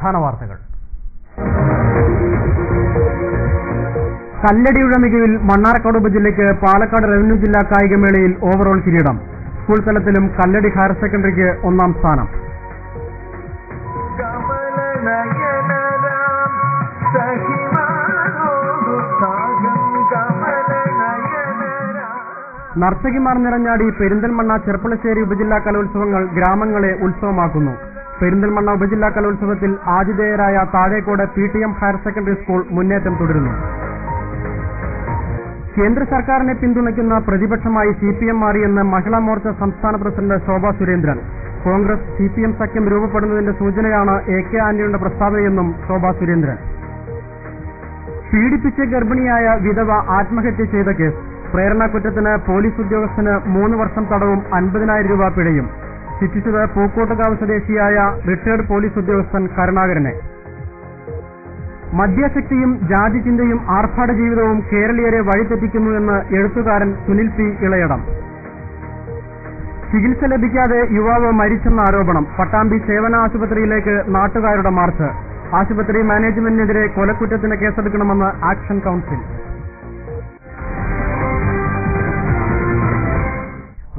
പ്രധാന വാർത്തകൾ. കല്ലടിയുടെ മികവിൽ മണ്ണാർക്കാട് ഉപജില്ലയ്ക്ക് പാലക്കാട് റവന്യൂ ജില്ലാ കായികമേളയിൽ ഓവറോൾ കിരീടം. സ്കൂൾ തലത്തിലും കല്ലടി ഹയർ സെക്കൻഡറിക്ക് ഒന്നാം സ്ഥാനം. നർത്തകിമാർ നിറഞ്ഞാടി പെരിന്തൽമണ്ണ ചെർപ്പളശ്ശേരി ഉപജില്ലാ കലോത്സവങ്ങൾ ഗ്രാമങ്ങളെ ഉത്സവമാക്കുന്നു. പെരിന്തൽമണ്ണ ഉപജില്ലാ കലോത്സവത്തിൽ ആതിഥേയരായ Thazhekode PTM higher secondary school മുന്നേറ്റം തുടരുന്നു. കേന്ദ്ര സർക്കാരിനെ പിന്തുണയ്ക്കുന്ന പ്രതിപക്ഷമായി CPM മാറിയെന്ന് മഹിളാ മോർച്ച സംസ്ഥാന പ്രസിഡന്റ് ശോഭാ സുരേന്ദ്രൻ. കോൺഗ്രസ് CPM സഖ്യം രൂപപ്പെടുന്നതിന്റെ സൂചനയാണ് AK ആന്റണിയുടെ പ്രസ്താവനയെന്നും ശോഭാ സുരേന്ദ്രൻ. പീഡിപ്പിച്ച് ഗർഭിണിയായ വിധവ ആത്മഹത്യ ചെയ്ത കേസ്. പ്രേരണാകുറ്റത്തിന് പോലീസ് ഉദ്യോഗസ്ഥന് 3 വർഷം തടവും 50,000 രൂപ പിഴയും. ശിക്ഷിച്ചത് പൂക്കോട്ടുകാവ് സ്വദേശിയായ റിട്ടയർഡ് പോലീസ് ഉദ്യോഗസ്ഥൻ കരുണാകരനെ. മദ്യാസക്തിയും ജാതി ചിന്തയും ആർഭാട ജീവിതവും കേരളീയരെ വഴിതെറ്റിക്കുന്നുവെന്ന് എഴുത്തുകാരൻ സുനിൽ P. ഇളയടം. ചികിത്സ ലഭിക്കാതെ യുവാവ് മരിച്ചെന്ന ആരോപണം. പട്ടാമ്പി സേവന ആശുപത്രിയിലേക്ക് നാട്ടുകാരുടെ മാർച്ച്. ആശുപത്രി മാനേജ്മെന്റിനെതിരെ കൊലക്കുറ്റത്തിന് കേസെടുക്കണമെന്ന് ആക്ഷൻ കൗൺസിൽ.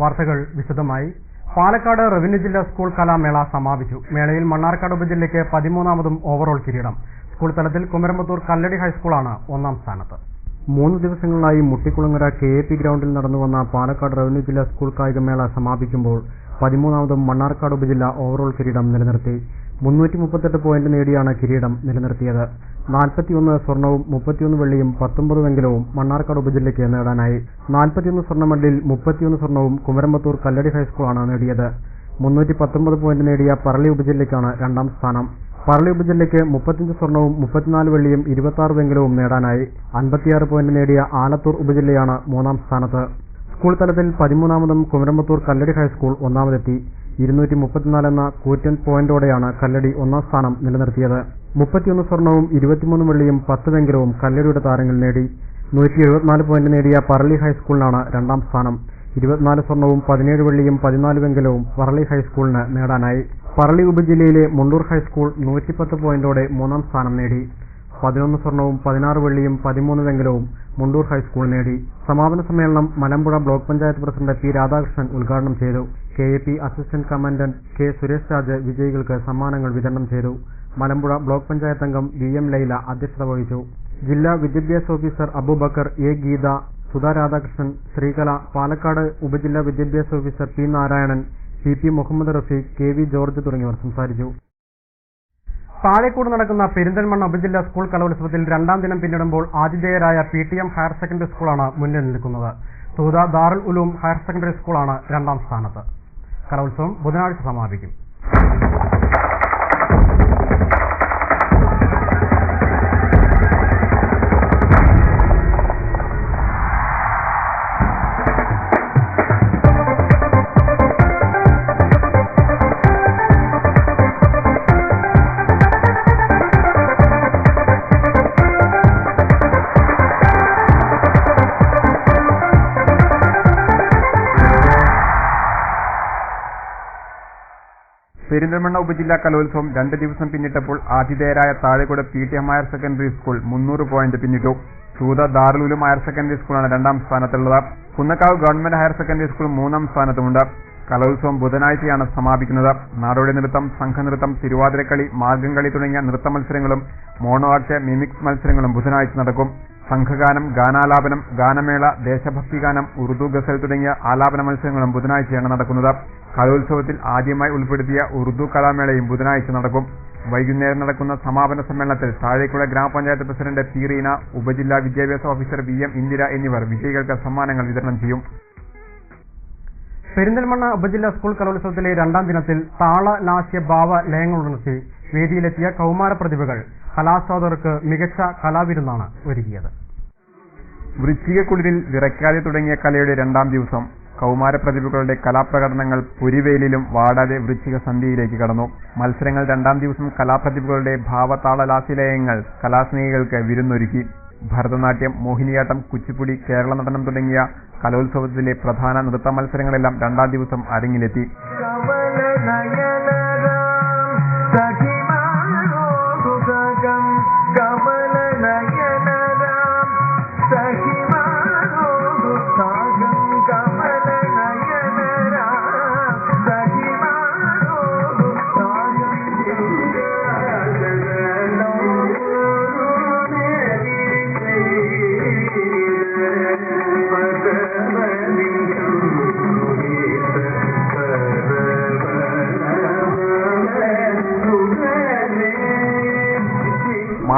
വാർത്തകൾ വിശദമായി. പാലക്കാട് റവന്യൂ ജില്ലാ സ്കൂൾ കലാമേള സമാപിച്ചു. മേളയിൽ മണ്ണാർക്കാട് ഉപജില്ലയ്ക്ക് 13ാമതും ഓവറോൾ കിരീടം. സ്കൂൾ തലത്തിൽ കുമരമ്പത്തൂർ കല്ലടി ഹൈസ്കൂളാണ് ഒന്നാം സ്ഥാനത്ത്. 3 ദിവസങ്ങളിലായി മുട്ടിക്കുളങ്ങര KAP ഗ്രൗണ്ടിൽ നടന്നുവന്ന പാലക്കാട് റവന്യൂ ജില്ലാ സ്കൂൾ കായികമേള സമാപിക്കുമ്പോൾ 13ാമതും മണ്ണാർക്കാട് ഉപജില്ല ഓവറോൾ കിരീടം നിലനിർത്തി. 338 പോയിന്റ് നേടിയാണ് കിരീടം നിലനിർത്തിയത്. 41 സ്വർണവും 31 വെള്ളിയും 19 വെങ്കലവും മണ്ണാർക്കാട് ഉപജില്ലയ്ക്ക് നേടാനായി. 41 സ്വർണ്ണ മെഡലിൽ 31 സ്വർണവും കുമരമ്പത്തൂർ കല്ലടി ഹൈസ്കൂളാണ് നേടിയത്. 319 പോയിന്റ് നേടിയ പറളി ഉപജില്ലയ്ക്കാണ് രണ്ടാം സ്ഥാനം. പറളി ഉപജില്ലയ്ക്ക് 35 സ്വർണവും 34 വെള്ളിയും 26 വെങ്കലവും നേടാനായി. 56 പോയിന്റ് നേടിയ ആലത്തൂർ ഉപജില്ലയാണ് മൂന്നാം സ്ഥാനത്ത്. സ്കൂൾ തലത്തിൽ 13ാമതും കുമരമ്പത്തൂർ കല്ലടി ഹൈസ്കൂൾ ഒന്നാമതെത്തി. 234 എന്ന കൂറ്റൻ പോയിന്റോടെയാണ് കല്ലടി ഒന്നാം സ്ഥാനം നിലനിർത്തിയത്. 31 സ്വർണവും 23 വെള്ളിയും 10 വെങ്കലവും കല്ലടിയുടെ താരങ്ങൾ നേടി. 174 പോയിന്റ് നേടിയ പറളി ഹൈസ്കൂളിനാണ് രണ്ടാം സ്ഥാനം. 24 സ്വർണവും 17 വെള്ളിയും 14 വെങ്കലവും പറളി ഹൈസ്കൂളിന് നേടാനായി. പറളി ഉപജില്ലയിലെ മുണ്ടൂർ ഹൈസ്കൂൾ 110 പോയിന്റോടെ മൂന്നാം സ്ഥാനം നേടി. 11 സ്വർണവും 16 വെള്ളിയും 13 വെങ്കലവും മുണ്ടൂർ ഹൈസ്കൂൾ നേടി. സമാപന സമ്മേളനം Malampuzha block panchayat president P. Radhakrishnan ഉദ്ഘാടനം ചെയ്തു. KAP assistant commandant K. Suresh Raj വിജയികൾക്ക് സമ്മാനങ്ങൾ വിതരണം ചെയ്തു. മലമ്പുഴ ബ്ലോക്ക് പഞ്ചായത്ത് അംഗം VM ലൈല അധ്യക്ഷത വഹിച്ചു. ജില്ലാ വിദ്യാഭ്യാസ ഓഫീസർ അബൂബക്കർ, A. ഗീത, സുധാ രാധാകൃഷ്ണൻ, ശ്രീകല, പാലക്കാട് ഉപജില്ലാ വിദ്യാഭ്യാസ officer P. Narayanan, CP Muhammad Rafeeq, KV George തുടങ്ങിയവർ സംസാരിച്ചു. താഴേക്കോട് നടക്കുന്ന പെരിന്തൽമണ്ണ ഉപജില്ലാ സ്കൂൾ കലോത്സവത്തിൽ രണ്ടാം ദിനം പിന്നിടുമ്പോൾ ആതിഥേയരായ PTM ഹയർ സെക്കൻഡറി സ്കൂളാണ് മുന്നിൽ നിൽക്കുന്നത്. തൂത ദാറുൽ ഉലൂം ഹയർ സെക്കൻഡറി സ്കൂളാണ് രണ്ടാം സ്ഥാനത്ത്. കലോത്സവം ബുധനാഴ്ച സമാപിക്കും. പെരിന്തൽമണ്ണ ഉപജില്ലാ കലോത്സവം 2 ദിവസം പിന്നിട്ടപ്പോൾ ആതിഥേയരായ Thazhekode PTM higher secondary school 300 point പിന്നിട്ടു. തൂത ദാറുൽ ഉലൂം ഹയർ സെക്കൻഡറി സ്കൂളാണ് രണ്ടാം സ്ഥാനത്തുള്ളത്. Kunnakkavu government higher secondary school മൂന്നാം സ്ഥാനത്തുമുണ്ട്. കലോത്സവം ബുധനാഴ്ചയാണ് സമാപിക്കുന്നത്. നാടോടി നൃത്തം, സംഘനൃത്തം, തിരുവാതിരക്കളി, മാർഗംകളി തുടങ്ങിയ നൃത്ത മത്സരങ്ങളും മോണോ ആക്ട്, മിമിക്സ് മത്സരങ്ങളും ബുധനാഴ്ച നടക്കും. സംഘഗാനം, ഗാനാലാപനം, ഗാനമേള, ദേശഭക്തി ഗാനം, ഉറുദു ഗസൽ തുടങ്ങിയ ആലാപന മത്സരങ്ങളും ബുധനാഴ്ചയാണ് നടക്കുന്നത്. കലോത്സവത്തിൽ ആദ്യമായി ഉൾപ്പെടുത്തിയ ഉറുദു കലാമേളയും ബുധനാഴ്ച നടക്കും. വൈകുന്നേരം നടക്കുന്ന സമാപന സമ്മേളനത്തിൽ താഴേക്കുള ഗ്രാമപഞ്ചായത്ത് പ്രസിഡന്റ് P. റീന, ഉപജില്ലാ വിദ്യാഭ്യാസ ഓഫീസർ VM ഇന്ദിര എന്നിവർ വിജയികൾക്ക് സമ്മാനങ്ങൾ വിതരണം ചെയ്യും. പെരിന്തൽമണ്ണ ഉപജില്ലാ സ്കൂൾ കലോത്സവത്തിലെ രണ്ടാം ദിനത്തിൽ താള, ലാസ്യ, ഭാവ ലയങ്ങളുണർത്തി വേദിയിലെത്തിയ കൗമാര പ്രതിഭകൾ കലാസ്വാദകർക്ക് മികച്ച കലാവിരുന്നാണ് ഒരുക്കിയത്. വൃശ്ചികക്കുളിരിൽ വിറയ്ക്കാതെ തുടങ്ങിയ കലയുടെ രണ്ടാം ദിവസം കൗമാര പ്രതിഭകളുടെ കലാപ്രകടനങ്ങൾ പുരിവേലിലും വാടാതെ വൃശ്ചിക സന്ധ്യയിലേക്ക് കടന്നു. മത്സരങ്ങൾ രണ്ടാം ദിവസം കലാപ്രതിഭകളുടെ ഭാവതാളലാസ്യലയങ്ങൾ കലാസ്നേഹികൾക്ക് വിരുന്നൊരുക്കി. ഭരതനാട്യം, മോഹിനിയാട്ടം, കുച്ചിപ്പുടി, കേരള നടനം തുടങ്ങിയ കലോത്സവത്തിലെ പ്രധാന നൃത്ത മത്സരങ്ങളെല്ലാം രണ്ടാം ദിവസം അരങ്ങിലെത്തി.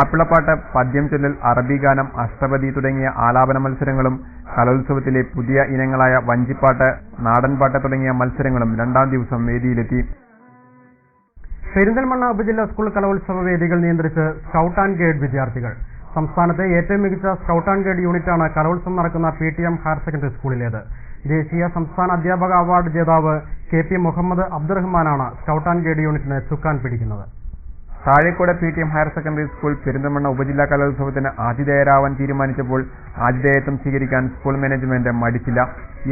മാപ്പിളപ്പാട്ട്, പദ്യം ചൊല്ലൽ, അറബി ഗാനം, അഷ്ടപതി തുടങ്ങിയ ആലാപന മത്സരങ്ങളും കലോത്സവത്തിലെ പുതിയ ഇനങ്ങളായ വഞ്ചിപ്പാട്ട്, നാടൻപാട്ട് തുടങ്ങിയ മത്സരങ്ങളും രണ്ടാം ദിവസം വേദിയിലെത്തി. പെരിന്തൽമണ്ണ ഉപജില്ലാ സ്കൂൾ കലോത്സവ വേദികൾ നിയന്ത്രിച്ച് സ്കൗട്ട് ആൻഡ് ഗൈഡ് വിദ്യാർത്ഥികൾ. സംസ്ഥാനത്തെ ഏറ്റവും മികച്ച സ്കൗട്ട് ആൻഡ് ഗൈഡ് യൂണിറ്റാണ് കലോത്സവം നടക്കുന്ന PTM ഹയർ സെക്കൻഡറി സ്കൂളിലേത്. ദേശീയ സംസ്ഥാന അധ്യാപക അവാർഡ് ജേതാവ് KP മുഹമ്മദ് അബ്ദുറഹ്മാനാണ് സ്കൗട്ട് ആൻഡ് ഗൈഡ് യൂണിറ്റിന് ചുക്കാൻ പിടിക്കുന്നത്. Thazhekode PTM higher secondary school Perinthalmanna ഉപജില്ലാ കലോത്സവത്തിന് ആതിഥേയരാവാൻ തീരുമാനിച്ചപ്പോൾ ആതിഥേയത്വം സ്വീകരിക്കാൻ സ്കൂൾ മാനേജ്മെന്റ് മടിച്ചില്ല.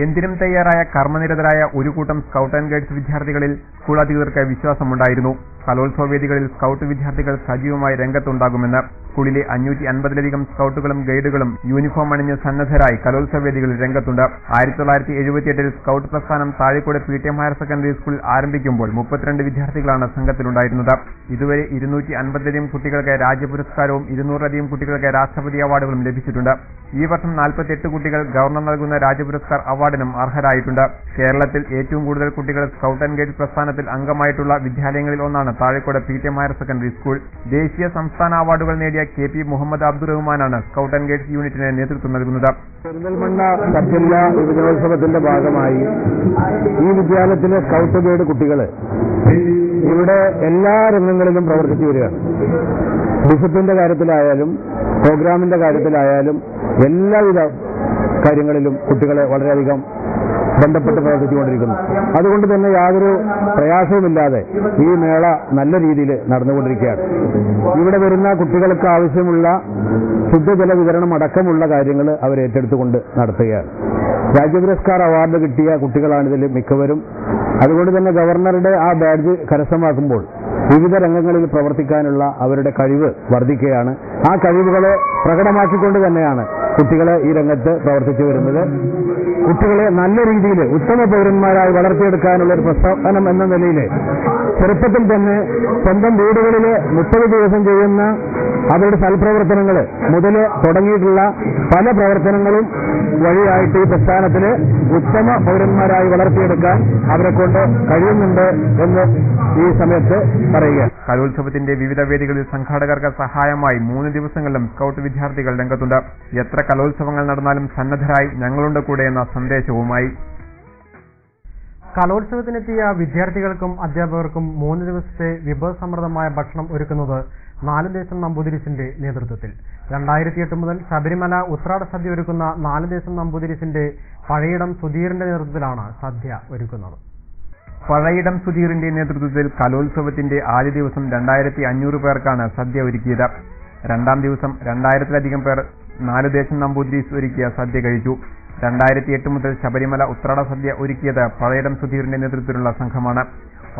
എന്തിനും തയ്യാറായ കർമ്മനിരതരായ ഒരു കൂട്ടം സ്കൗട്ട് ആൻഡ് ഗൈഡ്സ് വിദ്യാർത്ഥികളിൽ സ്കൂൾ അധികൃതർക്ക് വിശ്വാസമുണ്ടായിരുന്നു. കലോത്സവ വേദികളിൽ സ്കൗട്ട് വിദ്യാർത്ഥികൾ സജീവമായി രംഗത്തുണ്ടാകുമെന്ന്. സ്കൂളിലെ 550-ലധികം സ്കൗട്ടുകളും ഗൈഡുകളും യൂണിഫോം അണിഞ്ഞ് സന്നദ്ധരായി കലോത്സവ വേദികളിൽ രംഗത്തുണ്ട്. 1978-ൽ സ്കൗട്ട് പ്രസ്ഥാനം Thazhekode PTM higher secondary school ആരംഭിക്കുമ്പോൾ 32 വിദ്യാർത്ഥികളാണ് സംഘത്തിലുണ്ടായിരുന്നത്. ഇതുവരെ 250-ലധികം കുട്ടികൾക്ക് രാജ്യപുരസ്കാരവും 200-ലധികം കുട്ടികൾക്ക് രാഷ്ട്രപതി അവാർഡുകളും ലഭിച്ചിട്ടുണ്ട്. ഈ വർഷം 48 കുട്ടികൾ ഗവർണർ നൽകുന്ന രാജ്യപുരസ്കാർ അവാർഡിനും അർഹരായിട്ടുണ്ട്. കേരളത്തിൽ ഏറ്റവും കൂടുതൽ കുട്ടികൾ സ്കൗട്ട് ആൻഡ് ഗൈഡ് പ്രസ്ഥാനത്തിൽ അംഗമായിട്ടുള്ള വിദ്യാലയങ്ങളിൽ ഒന്നാണ് Thazhekode PTM higher secondary school. ദേശീയ സംസ്ഥാന അവാർഡുകൾ നേടിയ KP മുഹമ്മദ് അബ്ദുറഹ്മാനാണ് സ്കൗട്ട് ആൻഡ് ഗൈഡ്സ് യൂണിറ്റിന് നേതൃത്വം നൽകുന്നത്. പെരിന്തൽമണ്ണ സബ്ജില്ലാ യുവജനോത്സവത്തിന്റെ ഭാഗമായി ഈ വിദ്യാലയത്തിലെ സ്കൗട്ട് ഗൈഡ് കുട്ടികൾ ഇവിടെ എല്ലാ രംഗങ്ങളിലും പ്രവർത്തിച്ചു വരികയാണ്. ഡിസിപ്ലിന്റെ കാര്യത്തിലായാലും പ്രോഗ്രാമിന്റെ കാര്യത്തിലായാലും എല്ലാവിധ കാര്യങ്ങളിലും കുട്ടികളെ വളരെയധികം ബന്ധപ്പെട്ട് പ്രവർത്തിച്ചുകൊണ്ടിരിക്കുന്നു. അതുകൊണ്ട് തന്നെ യാതൊരു പ്രയാസവുമില്ലാതെ ഈ മേള നല്ല രീതിയിൽ നടന്നുകൊണ്ടിരിക്കുകയാണ്. ഇവിടെ വരുന്ന കുട്ടികൾക്ക് ആവശ്യമുള്ള ശുദ്ധജല വിതരണം അടക്കമുള്ള കാര്യങ്ങൾ അവർ ഏറ്റെടുത്തുകൊണ്ട് നടത്തുകയാണ്. രാജ്യപുരസ്കാർ അവാർഡ് കിട്ടിയ കുട്ടികളാണ് ഇതിൽ മിക്കവരും. അതുകൊണ്ട് തന്നെ ഗവർണറുടെ ആ ബാഡ്ജ് കരസ്ഥമാക്കുമ്പോൾ വിവിധ രംഗങ്ങളിൽ പ്രവർത്തിക്കാനുള്ള അവരുടെ കഴിവ് വർദ്ധിക്കുകയാണ്. ആ കഴിവുകളെ പ്രകടമാക്കിക്കൊണ്ട് തന്നെയാണ് കുട്ടികളെ ഈ രംഗത്ത് പ്രവർത്തിച്ചു വരുന്നത്. കുട്ടികളെ നല്ല രീതിയിൽ ഉത്തമ പൗരന്മാരായി വളർത്തിയെടുക്കാനുള്ള ഒരു പ്രസ്ഥാനം എന്ന നിലയിൽ ചെറുപ്പത്തിൽ തന്നെ സ്വന്തം വീടുകളിൽ 30 ദിവസം ചെയ്യുന്ന അവരുടെ സൽപ്രവർത്തനങ്ങൾ മുതൽ തുടങ്ങിയിട്ടുള്ള പല പ്രവർത്തനങ്ങളും വഴിയായിട്ട് ഈ പ്രസ്ഥാനത്തിന് ഉത്തമ പൗരന്മാരായി വളർത്തിയെടുക്കാൻ അവരെ കൊണ്ട് കഴിയുന്നുണ്ട് എന്ന് ഈ സമയത്ത് പറയുക. കലോത്സവത്തിന്റെ വിവിധ വേദികളിൽ സംഘാടകർക്ക് സഹായമായി 3 ദിവസങ്ങളിലും സ്കൗട്ട് വിദ്യാർത്ഥികൾ രംഗത്തുണ്ട്. എത്ര കലോത്സവങ്ങൾ നടന്നാലും സന്നദ്ധരായി ഞങ്ങളുണ്ട് കൂടെ എന്ന സന്ദേശവുമായി. കലോത്സവത്തിനെത്തിയ വിദ്യാർത്ഥികൾക്കും അധ്യാപകർക്കും 3 ദിവസത്തെ വിഭവസമൃദ്ധമായ ഭക്ഷണം ഒരുക്കുന്നത് 4 ദേശം നമ്പൂതിരിസിന്റെ നേതൃത്വത്തിൽ. 2008 മുതൽ ശബരിമല ഉത്രാട സദ്യ ഒരുക്കുന്ന 4 ദേശം നമ്പൂതിരിസിന്റെ പഴയിടം സുധീറിന്റെ നേതൃത്വത്തിലാണ് സദ്യ ഒരുക്കുന്നത്. പഴയിടം സുധീറിന്റെ നേതൃത്വത്തിൽ കലോത്സവത്തിന്റെ ആദ്യ ദിവസം 2500 പേർക്കാണ് സദ്യ ഒരുക്കിയത്. രണ്ടാം ദിവസം 2000-ലധികം പേർ 4 ദേശം നമ്പൂതിരീസ് ഒരുക്കിയ സദ്യ കഴിച്ചു. 2008 മുതൽ ശബരിമല ഉത്രാട സദ്യ ഒരുക്കിയത് പഴയിടം സുധീറിന്റെ നേതൃത്വത്തിലുള്ള സംഘമാണ്.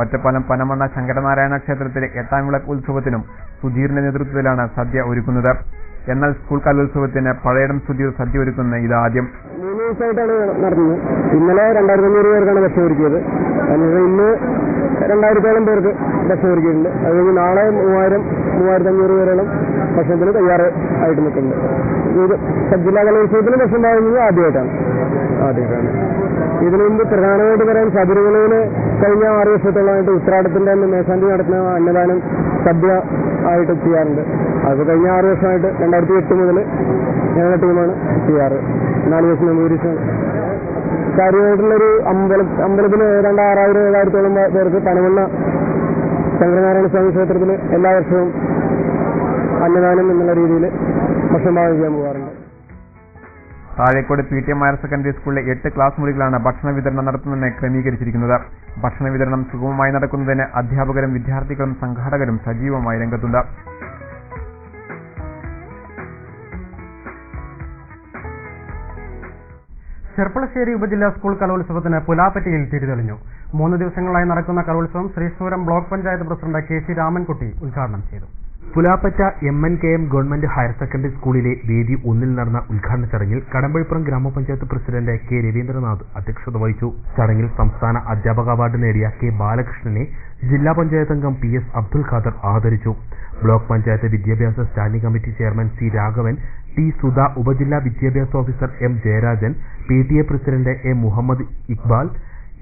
ഒറ്റപ്പാലം പനമണ്ണ ശങ്കരനാരായണ ക്ഷേത്രത്തിലെ 8ാം വിളക്ക് ഉത്സവത്തിനും സുധീറിന്റെ നേതൃത്വത്തിലാണ് സദ്യ ഒരുക്കുന്നത്. എന്നാൽ സ്കൂൾ കലോത്സവത്തിന് പഴയിടം സുധീർ സദ്യ ഒരുക്കുന്ന ഇതാദ്യം. 3 ദിവസമായിട്ടാണ് നടന്നത്. ഇന്നലെ 2500 പേർക്കാണ് ഭക്ഷണം ഒരുക്കിയത്. ഇന്ന് 2000-ഓളം പേർക്ക് ഭക്ഷണം ഒരുക്കിയിട്ടുണ്ട്. അത് കഴിഞ്ഞ് നാളെ 3000-3500 പേരോളം ഭക്ഷണത്തിന് തയ്യാറായിട്ട് നിൽക്കുന്നുണ്ട്. ഇത് സബ്ജില്ലാ കലോത്സവത്തിന് ഭക്ഷണം വാങ്ങുന്നത് ആദ്യമായിട്ടാണ്. ഇതിനു മുമ്പ് പ്രധാനമായിട്ട് പറയാൻ ശബരിമലയിൽ കഴിഞ്ഞ 6 വർഷത്തോളമായിട്ട് ഉത്രാടത്തിന്റെ അന്ന് മേശാന്തി നടത്തുന്ന അന്നദാനം സദ്യ ആയിട്ട് ചെയ്യാറുണ്ട്. അത് കഴിഞ്ഞ 6 വർഷമായിട്ട് 2008 മുതൽ ഞങ്ങളുടെ ടീമാണ് ചെയ്യാറ്. 4 ദിവസം നമ്പൂതിരീസാണ്. കാര്യമായിട്ടുള്ളൊരു അമ്പലത്തിൽ ഏതാണ്ട് 6000-7000-ഓളം പേർക്ക് പനമണ്ണ ശങ്കരനാരായണ സ്വാമി ക്ഷേത്രത്തിൽ എല്ലാ വർഷവും അന്നദാനം എന്നുള്ള രീതിയിൽ ഭക്ഷണം പാകം ചെയ്യാൻ പോകാറുണ്ട്. താഴേക്കോട് PTM ഹയർ സെക്കൻഡറി സ്കൂളിലെ 8 ക്ലാസ് മുറികളാണ് ഭക്ഷണ വിതരണം നടത്തുന്നതിന് ക്രമീകരിച്ചിരിക്കുന്നത്. ഭക്ഷണ വിതരണം സുഗമമായി നടക്കുന്നതിന് അധ്യാപകരും വിദ്യാർത്ഥികളും സംഘാടകരും സജീവമായി രംഗത്തുണ്ട്. ചെർപ്പളശ്ശേരി ഉപജില്ലാ സ്കൂൾ കലോത്സവത്തിന് പുലാപ്പറ്റയിൽ തിരിതെളിഞ്ഞു. 3 ദിവസങ്ങളായി നടക്കുന്ന കലോത്സവം ശ്രീശൂരം block panchayat president KC Ramankutty ഉദ്ഘാടനം ചെയ്തു. Pulappatta MNKM government higher secondary സ്കൂളിലെ വേദി 1-ൽ നടന്ന ഉദ്ഘാടന ചടങ്ങിൽ കടമ്പഴിപ്പുറം ഗ്രാമപഞ്ചായത്ത് പ്രസിഡന്റ് K രവീന്ദ്രനാഥ് അധ്യക്ഷത വഹിച്ചു. ചടങ്ങിൽ സംസ്ഥാന അധ്യാപക അവാർഡ് നേടിയ K ബാലകൃഷ്ണനെ ജില്ലാ പഞ്ചായത്ത് അംഗം PS അബ്ദുൽ ഖാദർ ആദരിച്ചു. ബ്ലോക്ക് പഞ്ചായത്ത് വിദ്യാഭ്യാസ സ്റ്റാൻഡിംഗ് കമ്മിറ്റി ചെയർമാൻ C രാഘവൻ, T സുധ, ഉപജില്ലാ വിദ്യാഭ്യാസ officer M Jayarajan, PTA president A Muhammad Iqbal,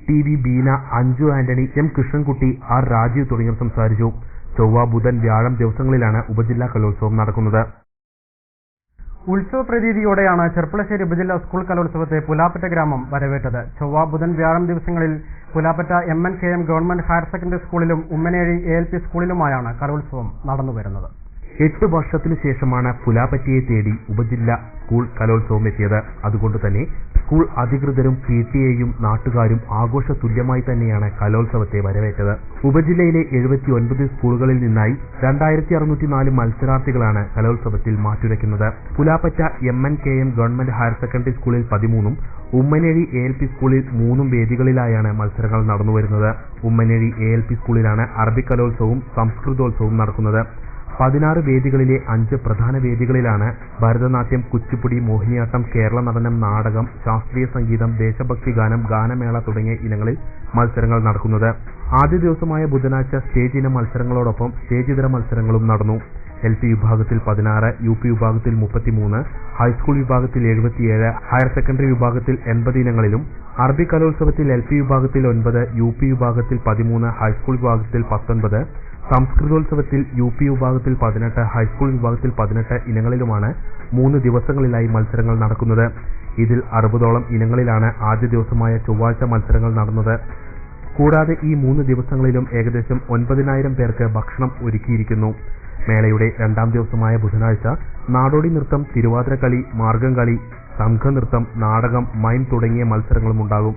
TV Beena, Anju Antony, M Krishnankutty, R Rajeev തുടങ്ങിയവർ സംസാരിച്ചു. ചൊവ്വ, ബുധൻ, വ്യാഴം ദിവസങ്ങളിലാണ് ഉപജില്ലാ കലോത്സവം നടക്കുന്നത്. ഉത്സവ പ്രതീതിയോടെയാണ് ചെർപ്പുളശ്ശേരി ഉപജില്ലാ സ്കൂൾ കലോത്സവത്തെ പുലാപ്പറ്റ ഗ്രാമം വരവേറ്റത്. ചൊവ്വ, ബുധൻ, വ്യാഴം ദിവസങ്ങളിൽ Pulappatta MNKM government higher secondary സ്കൂളിലും ഉമ്മനേഴി ALP സ്കൂളിലുമായാണ് കലോത്സവം നടന്നുവരുന്നത്. 8 വർഷത്തിനു ശേഷമാണ് പുലാപ്പറ്റയെ തേടി ഉപജില്ലാ സ്കൂൾ കലോത്സവം എത്തിയത്. അതുകൊണ്ട് തന്നെ സ്കൂൾ അധികൃതരും PTA-യും നാട്ടുകാരും ആഘോഷ തുല്യമായി തന്നെയാണ് കലോത്സവത്തെ വരവേറ്റത്. ഉപജില്ലയിലെ 79 സ്കൂളുകളിൽ നിന്നായി 2604 മത്സരാർത്ഥികളാണ് കലോത്സവത്തിൽ മാറ്റുരയ്ക്കുന്നത്. Pulappatta MNKM government higher secondary സ്കൂളിൽ 13ഉം ഉമ്മനേഴി ALP സ്കൂളിൽ 3 വേദികളിലായാണ് മത്സരങ്ങൾ നടന്നുവരുന്നത്. ഉമ്മനേഴി ALP സ്കൂളിലാണ് അറബിക് കലോത്സവവും സംസ്കൃതോത്സവവും നടക്കുന്നത്. 16 വേദികളിലെ 5 പ്രധാന വേദികളിലാണ് ഭരതനാട്യം, കുച്ചിപ്പുടി, മോഹിനിയാട്ടം, കേരള നടനം, നാടകം, ശാസ്ത്രീയ സംഗീതം, ദേശഭക്തി ഗാനം, ഗാനമേള തുടങ്ങിയ ഇനങ്ങളിൽ മത്സരങ്ങൾ നടക്കുന്നത്. ആദ്യ ദിവസമായ ബുധനാഴ്ച സ്റ്റേജ് ഇന മത്സരങ്ങളോടൊപ്പം സ്റ്റേജ് ഇതര മത്സരങ്ങളും നടന്നു. LP വിഭാഗത്തിൽ 16, UP വിഭാഗത്തിൽ 33, ഹൈസ്കൂൾ വിഭാഗത്തിൽ 77, ഹയർ സെക്കൻഡറി വിഭാഗത്തിൽ 80 ഇനങ്ങളിലും അറബി കലോത്സവത്തിൽ LP വിഭാഗത്തിൽ 9, UP വിഭാഗത്തിൽ 13, ഹൈസ്കൂൾ വിഭാഗത്തിൽ 19, സംസ്കൃതോത്സവത്തിൽ UP വിഭാഗത്തിൽ 18, ഹൈസ്കൂൾ വിഭാഗത്തിൽ 18 ഇനങ്ങളിലുമാണ് 3 ദിവസങ്ങളിലായി മത്സരങ്ങൾ നടക്കുന്നത്. ഇതിൽ 60ഓളം ഇനങ്ങളിലാണ് ആദ്യ ദിവസമായ ചൊവ്വാഴ്ച മത്സരങ്ങൾ നടന്നത്. കൂടാതെ ഈ 3 ദിവസങ്ങളിലും ഏകദേശം 9000 പേർക്ക് ഭക്ഷണം ഒരുക്കിയിരിക്കുന്നു. മേളയുടെ 2ാം ദിവസമായ ബുധനാഴ്ച നാടോടി നൃത്തം, തിരുവാതിരക്കളി, മാർഗംകളി, സംഘനൃത്തം, നാടകം, മൈം തുടങ്ങിയ മത്സരങ്ങളും ഉണ്ടാകും.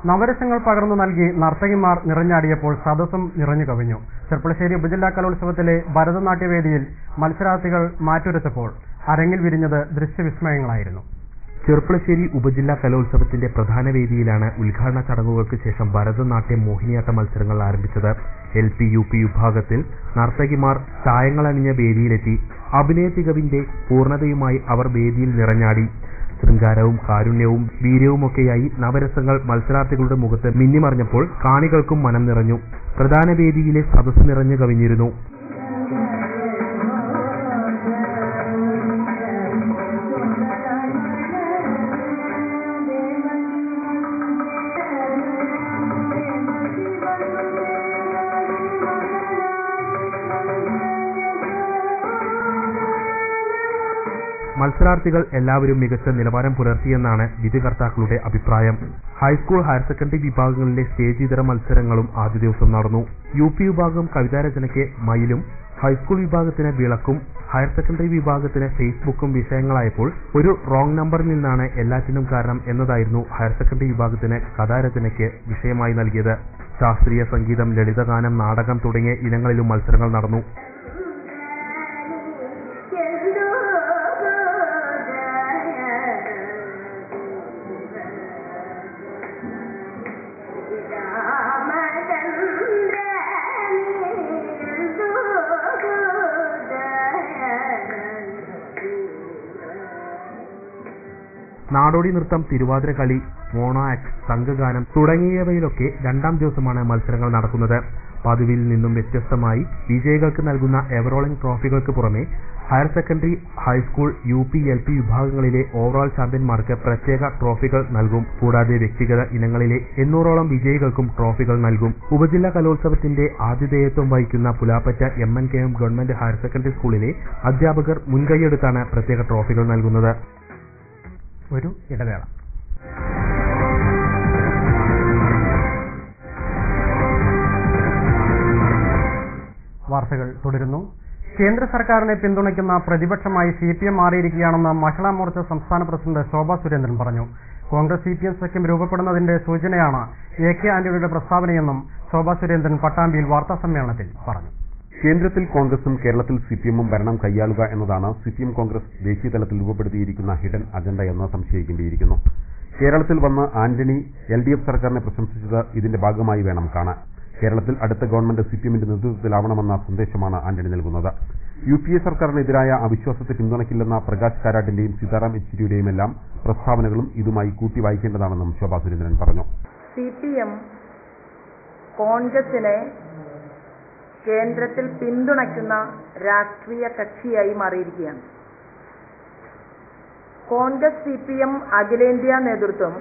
നവരസങ്ങൾ പകർന്നു നൽകി നർത്തകിമാർ നിറഞ്ഞാടിയപ്പോൾ സദസ്സും നിറഞ്ഞു കവിഞ്ഞു. ചെർപ്പുളശ്ശേരി ഉപജില്ലാ കലോത്സവത്തിലെ ഭരതനാട്യവേദിയിൽ മത്സരാർത്ഥികൾ മാറ്റുരച്ചപ്പോൾ അരങ്ങിൽ വിരിഞ്ഞത് ദൃശ്യവിസ്മയങ്ങളായിരുന്നു. ചെർപ്പുളശ്ശേരി ഉപജില്ലാ കലോത്സവത്തിന്റെ പ്രധാന വേദിയിലാണ് ഉദ്ഘാടന ചടങ്ങുകൾക്ക് ശേഷം ഭരതനാട്യം, മോഹിനിയാട്ട മത്സരങ്ങൾ ആരംഭിച്ചത്. LP, UP വിഭാഗത്തിൽ നർത്തകിമാർ ചായങ്ങളണിഞ്ഞ വേദിയിലെത്തി. അഭിനയ തികവിന്റെ പൂർണ്ണതയുമായി അവർ വേദിയിൽ നിറഞ്ഞാടി. ശൃംഗാരവും കാരുണ്യവും വീര്യവുമൊക്കെയായി നവരസങ്ങൾ മത്സരാർത്ഥികളുടെ മുഖത്ത് മിന്നിമറിഞ്ഞപ്പോൾ കാണികൾക്കും മനം നിറഞ്ഞു. പ്രധാന വേദിയിലെ സദസ്സ് നിറഞ്ഞു കവിഞ്ഞിരുന്നു. മത്സരാർത്ഥികൾ എല്ലാവരും മികച്ച നിലവാരം പുലർത്തിയെന്നാണ് വിധികർത്താക്കളുടെ അഭിപ്രായം. ഹൈസ്കൂൾ, ഹയർ സെക്കൻഡറി വിഭാഗങ്ങളിലെ സ്റ്റേജ് ഇതര മത്സരങ്ങളും ആദ്യ ദിവസം നടന്നു. UP വിഭാഗം കവിതാരചനയ്ക്ക് മയിലും, ഹൈസ്കൂൾ വിഭാഗത്തിന് വിളക്കും, ഹയർ സെക്കൻഡറി വിഭാഗത്തിന് ഫേസ്ബുക്കും വിഷയങ്ങളായപ്പോൾ ഒരു റോങ് നമ്പറിൽ നിന്നാണ് എല്ലാറ്റിനും കാരണം എന്നതായിരുന്നു ഹയർ സെക്കൻഡറി വിഭാഗത്തിന് കഥാരചനയ്ക്ക് വിഷയമായി നൽകിയത്. ശാസ്ത്രീയ സംഗീതം, ലളിതഗാനം, നാടകം തുടങ്ങിയ ഇനങ്ങളിലും മത്സരങ്ങൾ നടന്നു. നാടോടി നൃത്തം, തിരുവാതിരക്കളി, മോണോ ആക്ട്, സംഘഗാനം തുടങ്ങിയവയിലൊക്കെ 2ാം ദിവസമാണ് മത്സരങ്ങൾ നടക്കുന്നത്. പതിവിൽ നിന്നും വ്യത്യസ്തമായി വിജയികൾക്ക് നൽകുന്ന എവറോളിംഗ് ട്രോഫികൾക്ക് പുറമെ higher secondary, high school, UP, LP വിഭാഗങ്ങളിലെ ഓവറോൾ ചാമ്പ്യന്മാർക്ക് പ്രത്യേക ട്രോഫികൾ നൽകും. കൂടാതെ വ്യക്തിഗത ഇനങ്ങളിലെ 800ഓളം വിജയികൾക്കും ട്രോഫികൾ നൽകും. ഉപജില്ലാ കലോത്സവത്തിന്റെ ആതിഥേയത്വം വഹിക്കുന്ന Pulappatta MNKM government higher secondary സ്കൂളിലെ അധ്യാപകർ മുൻകൈയെടുത്താണ് പ്രത്യേക ട്രോഫികൾ നൽകുന്നത്. ഒരു ഇടവേള. വാർത്തകൾ തുടരുന്നു. കേന്ദ്ര സർക്കാരിനെ പിന്തുണയ്ക്കുന്ന പ്രതിപക്ഷമായി CPM മാറിയിരിക്കുകയാണെന്ന് മഹിളാ മോർച്ച സംസ്ഥാന പ്രസിഡന്റ് ശോഭാ സുരേന്ദ്രൻ പറഞ്ഞു. കോൺഗ്രസ് CPM സഖ്യം രൂപപ്പെടുന്നതിന്റെ സൂചനയാണ് AK ആന്റണിയുടെ പ്രസ്താവനയെന്നും ശോഭാ സുരേന്ദ്രൻ പട്ടാമ്പിയിൽ വാർത്താസമ്മേളനത്തിൽ പറഞ്ഞു. കേന്ദ്രത്തിൽ കോൺഗ്രസും കേരളത്തിൽ CPM-ഉം ഭരണം കൈയാളുക എന്നതാണ് CPM കോൺഗ്രസ് ദേശീയ തലത്തിൽ രൂപപ്പെടുത്തിയിരിക്കുന്ന ഹിഡൻ അജണ്ട എന്ന് സംശയിക്കേണ്ടിയിരിക്കുന്നു. കേരളത്തിൽ വന്ന് ആന്റണി LDF സർക്കാരിനെ പ്രശംസിച്ചത് ഇതിന്റെ ഭാഗമായി വേണം കാണാൻ. കേരളത്തിൽ അടുത്ത ഗവൺമെന്റ് CPM-ന്റെ നേതൃത്വത്തിലാവണമെന്ന സന്ദേശമാണ് ആന്റണി നൽകുന്നത്. UPA സർക്കാരിനെതിരായ അവിശ്വാസത്തെ പിന്തുണയ്ക്കില്ലെന്ന പ്രകാശ് കാരാട്ടിന്റെയും സീതാറാം യെച്ചൂരിയുടെയും എല്ലാം പ്രസ്താവനകളും ഇതുമായി കൂട്ടി വായിക്കേണ്ടതാണെന്നും ശോഭാ സുരേന്ദ്രൻ പറഞ്ഞു. CPM കോൺഗ്രസിനെ കേന്ദ്രത്തിൽ പിന്തുണയ്ക്കുന്ന രാഷ്ട്രീയ കക്ഷിയായി മാറിയിരിക്കുകയാണ്. കോൺഗ്രസ് CPM അഖിലേന്ത്യാ നേതൃത്വം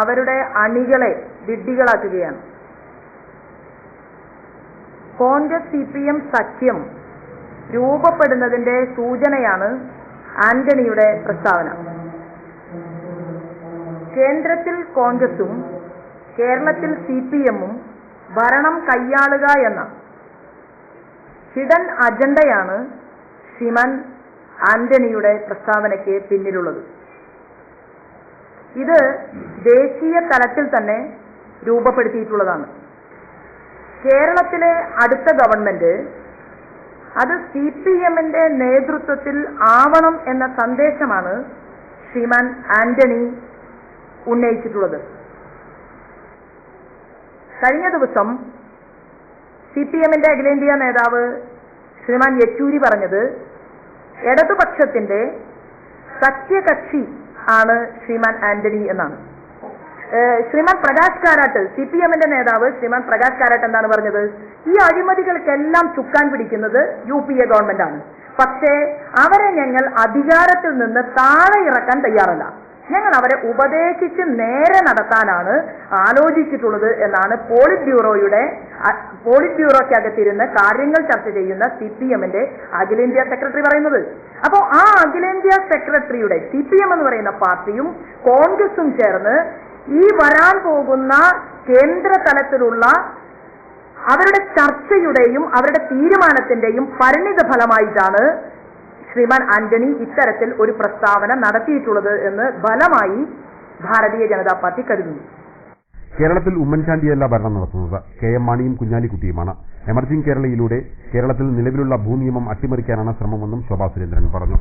അവരുടെ അണികളെ വിഡ്ഢികളാക്കുകയാണ്. കോൺഗ്രസ് CPM സഖ്യം രൂപപ്പെടുന്നതിന്റെ സൂചനയാണ് ആന്റണിയുടെ പ്രസ്താവന. കേന്ദ്രത്തിൽ കോൺഗ്രസും കേരളത്തിൽ CPM-ഉം ഭരണം കൈയാളുക എന്ന ഹിഡൻ അജണ്ടയാണ് ശ്രീമാൻ ആന്റണിയുടെ പ്രസ്താവനയ്ക്ക് പിന്നിലുള്ളത്. ഇത് ദേശീയ തലത്തിൽ തന്നെ രൂപപ്പെടുത്തിയിട്ടുള്ളതാണ്. കേരളത്തിലെ അടുത്ത ഗവൺമെന്റ് അത് CPM-ന്റെ നേതൃത്വത്തിൽ ആവണം എന്ന സന്ദേശമാണ് ശ്രീമാൻ ആന്റണി ഉന്നയിച്ചിട്ടുള്ളത്. കഴിഞ്ഞ ദിവസം CPM-ന്റെ അഖിലേന്ത്യാ നേതാവ് ശ്രീമാൻ യെച്ചൂരി പറഞ്ഞത് ഇടതുപക്ഷത്തിന്റെ സഖ്യകക്ഷി ആണ് ശ്രീമാൻ ആന്റണി എന്നാണ്. ശ്രീമാൻ പ്രകാശ് കാരാട്ട്, CPM-ന്റെ നേതാവ് ശ്രീമാൻ പ്രകാശ് കാരാട്ട് എന്താണ് പറഞ്ഞത്? ഈ അഴിമതികൾക്കെല്ലാം ചുക്കാൻ പിടിക്കുന്നത് UPA ഗവൺമെന്റാണ്. പക്ഷേ അവരെ ഞങ്ങൾ അധികാരത്തിൽ നിന്ന് താഴെ ഇറക്കാൻ തയ്യാറല്ല. ഞങ്ങൾ അവരെ ഉപദേശിച്ച് നേരെ നടത്താനാണ് ആലോചിച്ചിട്ടുള്ളത് എന്നാണ് പോളിറ്റ് ബ്യൂറോയ്ക്കകത്തിരുന്ന് കാര്യങ്ങൾ ചർച്ച ചെയ്യുന്ന CPM-ന്റെ അഖിലേന്ത്യാ സെക്രട്ടറി പറയുന്നത്. അപ്പോൾ ആ അഖിലേന്ത്യാ സെക്രട്ടറിയുടെ CPM എന്ന് പറയുന്ന പാർട്ടിയും കോൺഗ്രസും ചേർന്ന് ഈ വരാൻ പോകുന്ന കേന്ദ്ര തലത്തിലുള്ള അവരുടെ ചർച്ചയുടെയും അവരുടെ തീരുമാനത്തിന്റെയും പരിണിത ഫലമായിട്ടാണ് ശ്രീമാൻ ആന്റണി ഇത്തരത്തിൽ ഒരു പ്രസ്താവന നടത്തിയിട്ടുള്ളത് എന്ന് ബലമായി ഭാരതീയ ജനതാ പാർട്ടി കരുതുന്നു. കേരളത്തിൽ ഉമ്മൻചാണ്ടിയല്ല ഭരണം നടത്തുന്നത്, KM മാണിയും കുഞ്ഞാലിക്കുട്ടിയുമാണ്. എമർജിംഗ് കേരളയിലൂടെ കേരളത്തിൽ നിലവിലുള്ള ഭൂനിയമം അട്ടിമറിക്കാനാണ് ശ്രമമെന്നും ശോഭാ സുരേന്ദ്രൻ പറഞ്ഞു.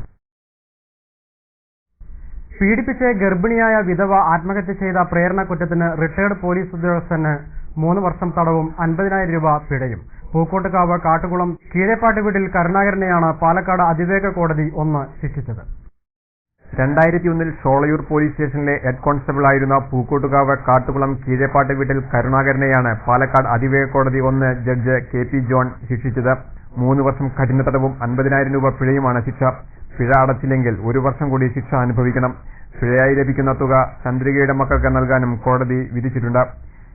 പീഡിപ്പിച്ച് ഗർഭിണിയായ വിധവ ആത്മഹത്യ ചെയ്ത പ്രേരണ കുറ്റത്തിന് റിട്ടയർഡ് പോലീസ് ഉദ്യോഗസ്ഥന് 3 വർഷം തടവും 50,000 രൂപ പിഴയും. പൂക്കോട്ടുകാവ് കാട്ടുകുളം കീഴേപ്പാട്ട് വീട്ടിൽ കരുണാകരനെയാണ് പാലക്കാട് അതിവേഗ കോടതി 1 ശിക്ഷിച്ചത്. 2001 ഷോളയൂർ പോലീസ് സ്റ്റേഷനിലെ ഹെഡ് കോൺസ്റ്റബിൾ ആയിരുന്ന പൂക്കോട്ടുകാവ് കാട്ടുകുളം കീഴേപ്പാട്ട് വീട്ടിൽ കരുണാകരനെയാണ് പാലക്കാട് അതിവേഗ കോടതി 1 ജഡ്ജ് KP ജോൺ ശിക്ഷിച്ചത്. 3 വർഷം കഠിന തടവും 50,000 രൂപ പിഴയുമാണ് ശിക്ഷ. പിഴ അടച്ചില്ലെങ്കിൽ 1 വർഷം കൂടി ശിക്ഷ അനുഭവിക്കണം. പിഴയായി ലഭിക്കുന്ന തുക ചന്ദ്രികയുടെ മക്കൾക്ക് നൽകാനും കോടതി വിധിച്ചിട്ടുണ്ട്.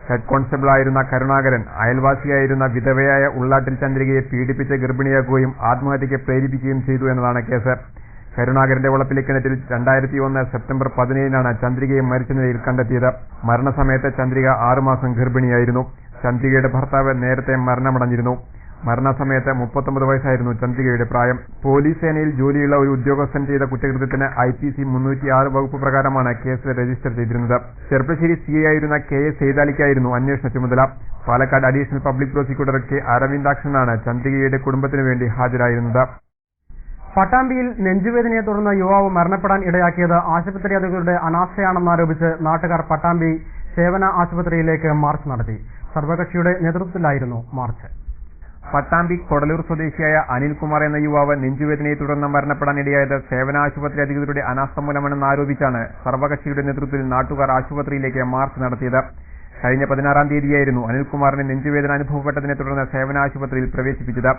ഹെഡ് കോൺസ്റ്റബിൾ ആയിരുന്ന കരുണാകരൻ അയൽവാസിയായിരുന്ന വിധവയായ ഉള്ളാട്ടിൽ ചന്ദ്രികയെ പീഡിപ്പിച്ച് ഗർഭിണിയാക്കുകയും ആത്മഹത്യയ്ക്ക് പ്രേരിപ്പിക്കുകയും ചെയ്തു എന്നതാണ് കേസ്. കരുണാകരന്റെ വളപ്പിലെ കിണറ്റിൽ 2001 സെപ്റ്റംബർ 17-നാണ് ചന്ദ്രികയെ മരിച്ച നിലയിൽ കണ്ടെത്തിയത്. മരണസമയത്ത് ചന്ദ്രിക 6 മാസം ഗർഭിണിയായിരുന്നു. ചന്ദ്രികയുടെ ഭർത്താവ് നേരത്തെ മരണമടഞ്ഞിരുന്നു. മരണസമയത്ത് 39 വയസ്സായിരുന്നു ചന്ദ്രികയുടെ പ്രായം. പോലീസ് സേനയിൽ ജോലിയുള്ള ഒരു ഉദ്യോഗസ്ഥൻ ചെയ്ത കുറ്റകൃത്യത്തിന് IPC 306 വകുപ്പ് പ്രകാരമാണ് കേസ് രജിസ്റ്റർ ചെയ്തിരുന്നത്. ചെർപ്പശ്ശേരി CI ആയിരുന്ന KS സെയ്താലിക്കായിരുന്നു അന്വേഷണ ചുമതല. Palakkad additional public prosecutor K അരവിന്ദാക്ഷനാണ് ചന്ദ്രികയുടെ കുടുംബത്തിനു വേണ്ടി ഹാജരായിരുന്നത്. പട്ടാമ്പിയിൽ നെഞ്ചുവേദനയെ തുടർന്ന് യുവാവ് മരണപ്പെടാൻ ഇടയാക്കിയത് ആശുപത്രി അധികൃതരുടെ അനാസ്ഥയാണെന്നാരോപിച്ച് നാട്ടുകാർ പട്ടാമ്പി സേവന ആശുപത്രിയിലേക്ക് മാർച്ച് നടത്തി. സർവകക്ഷിയുടെ നേതൃത്വത്തിലായിരുന്നു മാർച്ച്. പട്ടാമ്പി കൊടലൂർ സ്വദേശിയായ അനിൽകുമാർ എന്ന യുവാവ് നെഞ്ചുവേദനയെ തുടർന്ന് മരണപ്പെടാനിടയായത് സേവന ആശുപത്രി അധികൃതരുടെ അനാസ്ഥ മൂലമാണെന്ന് ആരോപിച്ചാണ് സർവകക്ഷിയുടെ നേതൃത്വത്തിൽ നാട്ടുകാർ ആശുപത്രിയിലേക്ക് മാർച്ച് നടത്തിയത്. കഴിഞ്ഞ 16-ാം തീയതിയായിരുന്നു അനിൽകുമാറിന് നെഞ്ചുവേദന അനുഭവപ്പെട്ടതിനെ തുടർന്ന് സേവന ആശുപത്രിയിൽ പ്രവേശിപ്പിച്ചത്.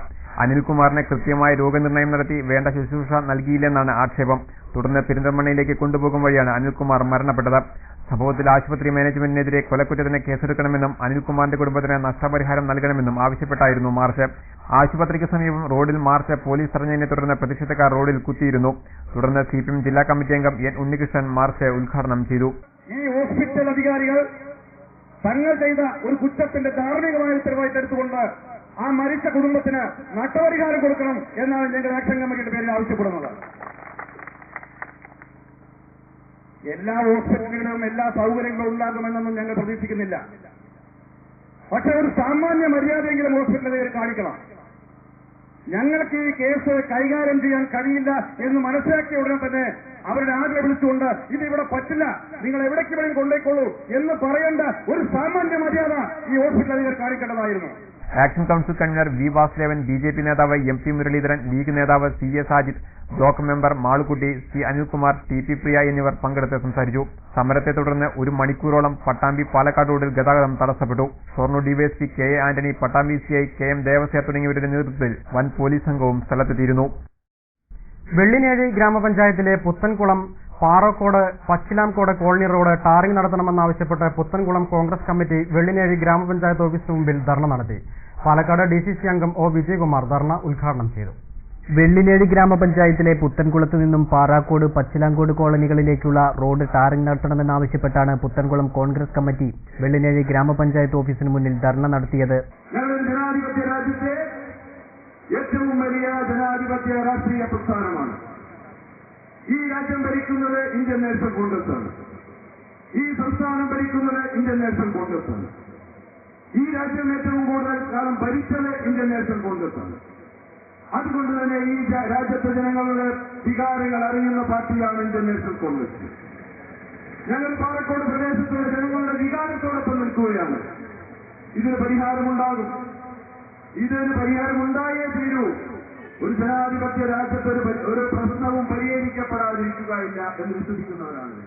അനിൽകുമാറിന് കൃത്യമായ രോഗനിർണയം നടത്തി വേണ്ട ശുശ്രൂഷ നൽകിയില്ലെന്നാണ് ആക്ഷേപം. തുടർന്ന് പെരിന്തൽമണ്ണയിലേക്ക് കൊണ്ടുപോകും വഴിയാണ് അനിൽകുമാർ മരണപ്പെട്ടത്. സംഭവത്തിൽ ആശുപത്രി മാനേജ്മെന്റിനെതിരെ കൊലക്കുറ്റത്തിന് കേസെടുക്കണമെന്നും അനിൽകുമാറിന്റെ കുടുംബത്തിന് നഷ്ടപരിഹാരം നൽകണമെന്നും ആവശ്യപ്പെട്ടായിരുന്നു മാർച്ച്. ആശുപത്രിക്ക് സമീപം റോഡിൽ മാർച്ച് പോലീസ് തടഞ്ഞതിനെ തുടർന്ന് പ്രതിഷേധക്കാർ റോഡിൽ കുത്തിയിരുന്നു. തുടർന്ന് CPM ജില്ലാ കമ്മിറ്റി അംഗം N ഉണ്ണികൃഷ്ണൻ മാർച്ച് ഉദ്ഘാടനം ചെയ്തു. ഈ ഹോസ്പിറ്റൽ അധികാരികൾ തങ്ങൾ ചെയ്ത ഒരു കുറ്റത്തിന്റെ ധാർമ്മികമായ ഉത്തരവാദിത്തം ആ മരിച്ച കുടുംബത്തിന് നഷ്ടപരിഹാരം കൊടുക്കണം എന്നാണ് ഞങ്ങൾ ആക്ഷൻ കമ്മിറ്റിയുടെ പേരിൽ ആവശ്യപ്പെടുന്നത്. എല്ലാ ഹോസ്പിറ്റലുകളിലും എല്ലാ സൗകര്യങ്ങളും ഉണ്ടാകുമെന്നൊന്നും ഞങ്ങൾ പ്രതീക്ഷിക്കുന്നില്ല. പക്ഷെ ഒരു സാമാന്യ മര്യാദയെങ്കിലും ഹോസ്പിറ്റലിൽ കാണിക്കണം. ഞങ്ങൾക്ക് ഈ കേസ് കൈകാര്യം ചെയ്യാൻ കഴിയില്ല എന്ന് മനസ്സിലാക്കിയ ഉടനെ തന്നെ അവരുടെ ആകെ വിളിച്ചുകൊണ്ട് ഇത് ഇവിടെ പറ്റില്ല, നിങ്ങൾ എവിടേക്ക് വേണമെങ്കിൽ കൊണ്ടേക്കോളൂ എന്ന് പറയേണ്ട ഒരു സാമാന്യ മര്യാദ ഈ ഹോസ്പിറ്റൽ അധികർ കാണിക്കേണ്ടതായിരുന്നു. Action council convener V Vasudevan, BJP നേതാവ് MP മുരളീധരൻ, ലീഗ് നേതാവ് CA Sajid, block member Malukutty, C Anilkumar, TP Priya എന്നിവർ പങ്കെടുത്ത് സംസാരിച്ചു. സമരത്തെ തുടർന്ന് 1 മണിക്കൂറോളം പട്ടാമ്പി പാലക്കാട് റോഡിൽ ഗതാഗതം തടസ്സപ്പെട്ടു. Shoranur DYSP KA Antony, Pattambi CI KM Devasya തുടങ്ങിയവരുടെ നേതൃത്വത്തിൽ വൻ പോലീസ് സംഘവും സ്ഥലത്തെത്തിയിരുന്നു. വെള്ളിനേഴി ഗ്രാമപഞ്ചായത്തിലെ Puthankulam Parakkode Pachilamkode colony road tarring നടത്തണമെന്നാവശ്യപ്പെട്ട് പുത്തൻകുളം കോൺഗ്രസ് കമ്മിറ്റി വെള്ളിനേഴി ഗ്രാമപഞ്ചായത്ത് ഓഫീസിന് മുമ്പിൽ ധർണ നടത്തി. പാലക്കാട് DCC അംഗം ഒ വിജയകുമാർ ധർണ ഉദ്ഘാടനം ചെയ്തു. വെള്ളിനേഴി ഗ്രാമപഞ്ചായത്തിലെ പുത്തൻകുളത്ത് നിന്നും പാറാക്കോട് പച്ചിലാങ്കോട് കോളനികളിലേക്കുള്ള റോഡ് ടാറിംഗ് നടത്തണമെന്നാവശ്യപ്പെട്ടാണ് പുത്തൻകുളം കോൺഗ്രസ് കമ്മിറ്റി വെള്ളിനേഴി ഗ്രാമപഞ്ചായത്ത് ഓഫീസിന് മുന്നിൽ ധർണ നടത്തിയത്. ജനാധിപത്യ രാജ്യത്തെ ഏറ്റവും വലിയ ജനാധിപത്യ രാഷ്ട്രീയ പ്രസ്ഥാനമാണ്. ഈ രാജ്യം ഭരിക്കുന്നത് ഇന്ത്യൻ നാഷണൽ കോൺഗ്രസ് ആണ്. ഈ സംസ്ഥാനം ഭരിക്കുന്നത് ഇന്ത്യൻ നാഷണൽ കോൺഗ്രസ് ആണ്. ഈ രാജ്യം ഏറ്റവും കൂടുതൽ കാലം ഭരിച്ചത് ഇന്ത്യൻ നാഷണൽ കോൺഗ്രസ് ആണ്. അതുകൊണ്ട് തന്നെ ഈ രാജ്യത്തെ ജനങ്ങളുടെ വികാരങ്ങൾ അറിയുന്ന പാർട്ടിയാണ് ഇന്ത്യൻ നാഷണൽ കോൺഗ്രസ്. ഞങ്ങൾ പാലക്കാട് പ്രദേശത്തുള്ള ജനങ്ങളുടെ വികാരത്തോടൊപ്പം നിൽക്കുകയാണ്. ഇതിന് പരിഹാരമുണ്ടാകും. ഇതിന് പരിഹാരമുണ്ടായേ തീരൂ. ഒരു ജനാധിപത്യ രാജ്യത്ത് ഒരു പ്രശ്നവും പരിഹരിക്കപ്പെടാതിരിക്കുകയില്ല എന്ന് വിശ്വസിക്കുന്നവരാണ്.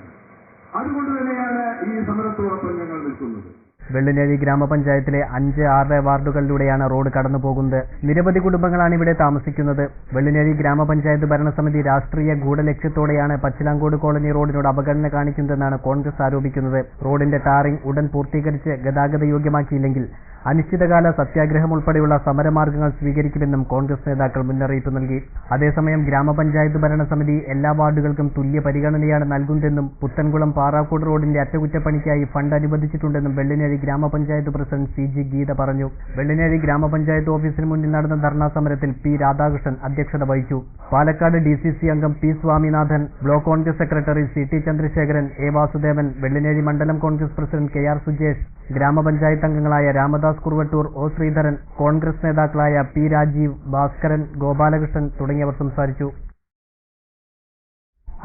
അതുകൊണ്ട് തന്നെയാണ് ഈ സമരത്തോടൊപ്പം ഞങ്ങൾ നിൽക്കുന്നത്. വെള്ളിനേഴി ഗ്രാമപഞ്ചായത്തിലെ 5, 6 വാർഡുകളിലൂടെയാണ് റോഡ് കടന്നു പോകുന്നത്. നിരവധി കുടുംബങ്ങളാണ് ഇവിടെ താമസിക്കുന്നത്. വെള്ളിനേഴി ഗ്രാമപഞ്ചായത്ത് ഭരണസമിതി രാഷ്ട്രീയ ഗൂഢലക്ഷ്യത്തോടെയാണ് പച്ചിലാങ്കോട് കോളനി റോഡിനോട് അവഗണന കാണിക്കുന്നതെന്നാണ് കോൺഗ്രസ് ആരോപിക്കുന്നത്. റോഡിന്റെ ടാറിംഗ് ഉടൻ പൂർത്തീകരിച്ച് ഗതാഗത യോഗ്യമാക്കിയില്ലെങ്കിൽ അനിശ്ചിതകാല സത്യാഗ്രഹം ഉൾപ്പെടെയുള്ള സമരമാർഗങ്ങൾ സ്വീകരിക്കുമെന്നും കോൺഗ്രസ് നേതാക്കൾ മുന്നറിയിപ്പ് നൽകി. അതേസമയം ഗ്രാമപഞ്ചായത്ത് ഭരണസമിതി എല്ലാ വാർഡുകൾക്കും തുല്യ പരിഗണനയാണ് നൽകുന്നതെന്നും പുത്തൻകുളം പാറാക്കോട് റോഡിന്റെ അറ്റകുറ്റപ്പണിക്കായി ഫണ്ട് അനുവദിച്ചിട്ടുണ്ടെന്നും വെള്ളിനേഴി ഗ്രാമപഞ്ചായത്ത് പ്രസിഡന്റ് CG ഗീത പറഞ്ഞു. വെള്ളിനേഴി ഗ്രാമപഞ്ചായത്ത് ഓഫീസിന് മുന്നിൽ നടന്ന ധർണാ സമരത്തിൽ P രാധാകൃഷ്ണൻ അധ്യക്ഷത വഹിച്ചു. പാലക്കാട് DCC അംഗം P Swaminathan, block Congress secretary CT Chandrasekharan, A Vasudevan, Vellinezhi മണ്ഡലം കോൺഗ്രസ് പ്രസിഡന്റ് KR സുജേഷ്, ഗ്രാമപഞ്ചായത്ത് അംഗങ്ങളായ രാമദാസ് കുറുവട്ടൂർ, O ശ്രീധരൻ, കോൺഗ്രസ് നേതാക്കളായ P രാജീവ്, ഭാസ്കരൻ, ഗോപാലകൃഷ്ണൻ തുടങ്ങിയവർ സംസാരിച്ചു.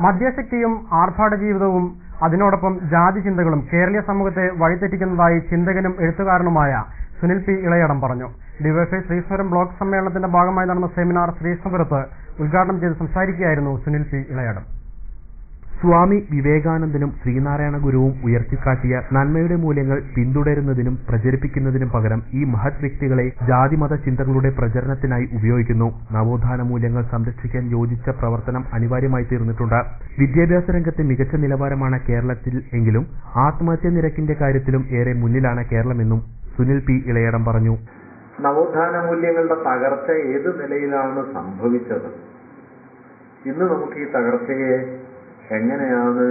മദ്യശക്തിയും ആർഭാട ജീവിതവും അതിനോടൊപ്പം ജാതി ചിന്തകളും കേരളീയ സമൂഹത്തെ വഴിതെറ്റിക്കുന്നതായി ചിന്തകനും എഴുത്തുകാരനുമായ സുനിൽ P ഇളയടം പറഞ്ഞു. ഡിവൈഎഫ്ഐ ശ്രീകൃഷ്ണപുരം ബ്ലോക്ക് സമ്മേളനത്തിന്റെ ഭാഗമായി നടന്ന സെമിനാർ ശ്രീകൃഷ്ണപുരത്ത് ഉദ്ഘാടനം ചെയ്ത് സംസാരിക്കുകയായിരുന്നു സുനിൽ P ഇളയടം. സ്വാമി വിവേകാനന്ദനും ശ്രീനാരായണ ഗുരുവും ഉയർത്തിക്കാട്ടിയ നന്മയുടെ മൂല്യങ്ങൾ പിന്തുടരുന്നതിനും പ്രചരിപ്പിക്കുന്നതിനും പകരം ഈ മഹത് വ്യക്തികളെ ജാതിമത ചിന്തകളുടെ പ്രചരണത്തിനായി ഉപയോഗിക്കുന്നു. നവോത്ഥാന മൂല്യങ്ങൾ സംരക്ഷിക്കാൻ യോജിച്ച പ്രവർത്തനം അനിവാര്യമായി തീർന്നിട്ടുണ്ട്. വിദ്യാഭ്യാസ രംഗത്തെ മികച്ച നിലവാരമാണ് കേരളത്തിൽ എങ്കിലും ആത്മഹത്യാ നിരക്കിന്റെ കാര്യത്തിലും ഏറെ മുന്നിലാണ് കേരളമെന്നും സുനിൽ P ഇളയടം പറഞ്ഞു. നവോത്ഥാന മൂല്യങ്ങളുടെ തകർച്ച ഏത് നിലയിലാണ് സംഭവിച്ചത്? ഇന്ന് നമുക്ക് ഈ തകർച്ചയെ എങ്ങനെയാണ്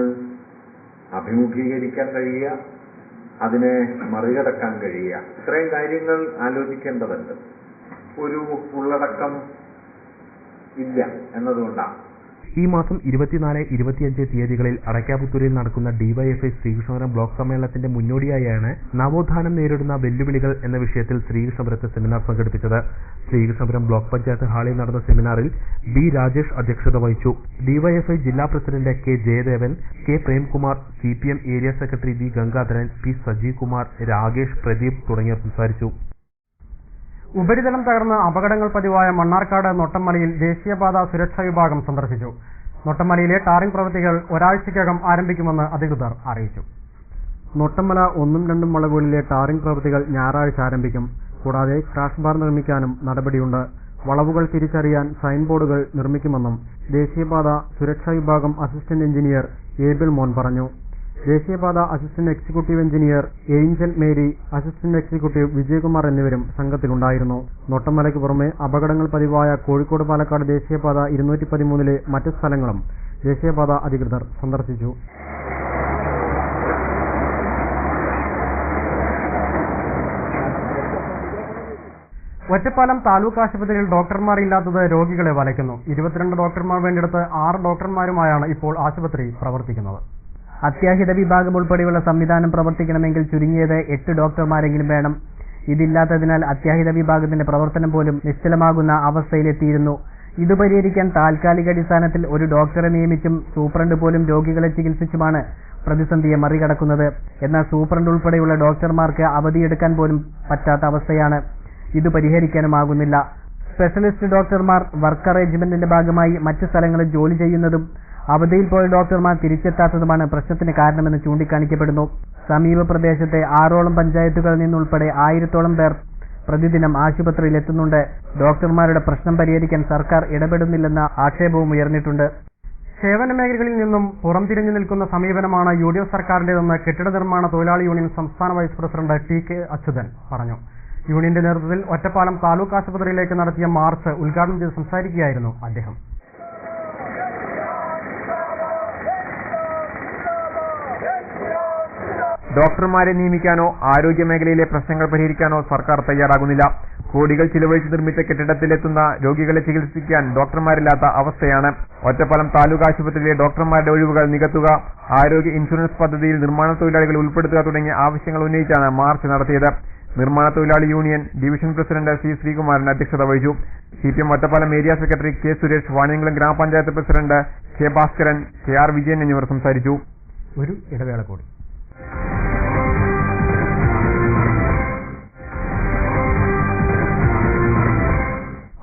അഭിമുഖീകരിക്കാൻ കഴിയുക, അതിനെ മറികടക്കാൻ കഴിയുക? ഇത്രയും കാര്യങ്ങൾ ആലോചിക്കേണ്ടതുണ്ട്. ഒരു ഉള്ളടക്കം ഇല്ല എന്നതുകൊണ്ടാണ് ഈ മാസം 24, 25 തീയതികളിൽ അടയ്ക്കാപുത്തൂരിൽ നടക്കുന്ന ഡിവൈഎഫ്ഐ ശ്രീകൃഷ്ണപുരം ബ്ലോക്ക് സമ്മേളനത്തിന്റെ മുന്നോടിയായാണ് നവോത്ഥാനം നേരിടുന്ന വെല്ലുവിളികൾ എന്ന വിഷയത്തിൽ ശ്രീകൃഷ്ണപുരത്ത് സെമിനാർ സംഘടിപ്പിച്ചത്. ശ്രീകൃഷ്ണപുരം ബ്ലോക്ക് പഞ്ചായത്ത് ഹാളിൽ നടന്ന സെമിനാറിൽ B രാജേഷ് അധ്യക്ഷത വഹിച്ചു. ഡിവൈഎഫ്ഐ ജില്ലാ president K Jayadevan, K Premkumar, CPM area secretary V Gangadharan, P Sajeev Kumar, Rakesh, Pradeep തുടങ്ങിയവർ സംസാരിച്ചു. ഉപരിതലം തകർന്ന് അപകടങ്ങൾ പതിവായ മണ്ണാർക്കാട് നൊട്ടമ്മലയിൽ ദേശീയപാത സുരക്ഷാ വിഭാഗം സന്ദർശിച്ചു. നൊട്ടമ്മലയിലെ ടാറിംഗ് പ്രവൃത്തികൾ ഒരാഴ്ചയ്ക്കകം ആരംഭിക്കുമെന്ന് അധികൃതർ അറിയിച്ചു. നൊട്ടമ്മല 1ഉം 2ഉം വളവുകളിലെ ടാറിംഗ് പ്രവൃത്തികൾ ഞായറാഴ്ച ആരംഭിക്കും. കൂടാതെ ക്രാഷ് ബാർ നിർമ്മിക്കാനും നടപടിയുണ്ട്. വളവുകൾ തിരിച്ചറിയാൻ സൈൻ ബോർഡുകൾ നിർമ്മിക്കുമെന്നും ദേശീയപാത സുരക്ഷാ വിഭാഗം അസിസ്റ്റന്റ് എഞ്ചിനീയർ ഏബിൾ മോൻ പറഞ്ഞു. ദേശീയപാത assistant executive engineer Angel Mary, assistant executive Vijayakumar എന്നിവരും സംഘത്തിലുണ്ടായിരുന്നു. നൊട്ടമ്മലയ്ക്ക് പുറമെ അപകടങ്ങൾ പതിവായ കോഴിക്കോട് പാലക്കാട് ദേശീയപാത 213 മറ്റ് സ്ഥലങ്ങളും ദേശീയപാത അധികൃതർ സന്ദർശിച്ചു. ഒറ്റപ്പാലം താലൂക്ക് ആശുപത്രിയിൽ ഡോക്ടർമാർ ഇല്ലാത്തത് രോഗികളെ വലയ്ക്കുന്നു. 22 ഡോക്ടർമാർ വേണ്ടിയെടുത്ത് 6 ഡോക്ടർമാരുമായാണ് ഇപ്പോൾ ആശുപത്രി പ്രവർത്തിക്കുന്നത്. അത്യാഹിത വിഭാഗം ഉൾപ്പെടെയുള്ള സംവിധാനം പ്രവർത്തിക്കണമെങ്കിൽ ചുരുങ്ങിയത് 8 ഡോക്ടർമാരെങ്കിലും വേണം. ഇതില്ലാത്തതിനാൽ അത്യാഹിത വിഭാഗത്തിന്റെ പ്രവർത്തനം പോലും നിശ്ചലമാകുന്ന അവസ്ഥയിലെത്തിയിരുന്നു. ഇത് പരിഹരിക്കാൻ താൽക്കാലികാടിസ്ഥാനത്തിൽ ഒരു ഡോക്ടറെ നിയമിച്ചും സൂപ്രണ്ട് പോലും രോഗികളെ ചികിത്സിച്ചുമാണ് പ്രതിസന്ധിയെ മറികടക്കുന്നത്. എന്നാൽ സൂപ്രണ്ട് ഉൾപ്പെടെയുള്ള ഡോക്ടർമാർക്ക് അവധിയെടുക്കാൻ പോലും പറ്റാത്ത അവസ്ഥയാണ്. ഇത് പരിഹരിക്കാനുമാകുന്നില്ല. സ്പെഷ്യലിസ്റ്റ് ഡോക്ടർമാർ വർക്ക് അറേഞ്ച്മെന്റിന്റെ ഭാഗമായി മറ്റ് സ്ഥലങ്ങളിൽ ജോലി ചെയ്യുന്നതും അവധിയിൽ പോയ ഡോക്ടർമാർ തിരിച്ചെത്താത്തതുമാണ് പ്രശ്നത്തിന് കാരണമെന്ന് ചൂണ്ടിക്കാണിക്കപ്പെടുന്നു. സമീപ പ്രദേശത്തെ 6ഓളം പഞ്ചായത്തുകളിൽ നിന്നുൾപ്പെടെ 1000ഓളം പേർ പ്രതിദിനം ആശുപത്രിയിൽ എത്തുന്നുണ്ട്. ഡോക്ടർമാരുടെ പ്രശ്നം പരിഹരിക്കാൻ സർക്കാർ ഇടപെടുന്നില്ലെന്ന ആക്ഷേപവും ഉയർന്നിട്ടുണ്ട്. സേവന മേഖലകളിൽ നിന്നും പുറംതിരിഞ്ഞു നിൽക്കുന്ന സമീപനമാണ് UDF സർക്കാരിന്റേതെന്ന് കെട്ടിട നിർമ്മാണ തൊഴിലാളി യൂണിയൻ സംസ്ഥാന വൈസ് പ്രസിഡന്റ് TK അച്യുതൻ പറഞ്ഞു. യൂണിയന്റെ നേതൃത്വത്തിൽ ഒറ്റപ്പാലം താലൂക്ക് ആശുപത്രിയിലേക്ക് നടത്തിയ മാർച്ച് ഉദ്ഘാടനം ചെയ്ത് സംസാരിക്കുകയായിരുന്നു അദ്ദേഹം. ഡോക്ടർമാരെ നിയമിക്കാനോ ആരോഗ്യ മേഖലയിലെ പ്രശ്നങ്ങൾ പരിഹരിക്കാനോ സർക്കാർ തയ്യാറാകുന്നില്ല. കോടികൾ ചിലവഴിച്ച് നിർമ്മിച്ച കെട്ടിടത്തിലെത്തുന്ന രോഗികളെ ചികിത്സിക്കാൻ ഡോക്ടർമാരില്ലാത്ത അവസ്ഥയാണ്. ഒറ്റപ്പാലം താലൂക്ക് ആശുപത്രിയിലെ ഡോക്ടർമാരുടെ ഒഴിവുകൾ നികത്തുക, ആരോഗ്യ ഇൻഷുറൻസ് പദ്ധതിയിൽ നിർമ്മാണ തൊഴിലാളികളെ ഉൾപ്പെടുത്തുക തുടങ്ങിയ ആവശ്യങ്ങൾ ഉന്നയിച്ചാണ് മാർച്ച് നടത്തിയത്. നിർമ്മാണ തൊഴിലാളി union division president C Sreekumaran അധ്യക്ഷത വഹിച്ചു. CPM Ottapalam area secretary K Suresh, Vaniyamkulam grama panchayat president K Bhaskaran, KR Vijayan എന്നിവർ സംസാരിച്ചു. ഒരു ഇടവേള കൂടി.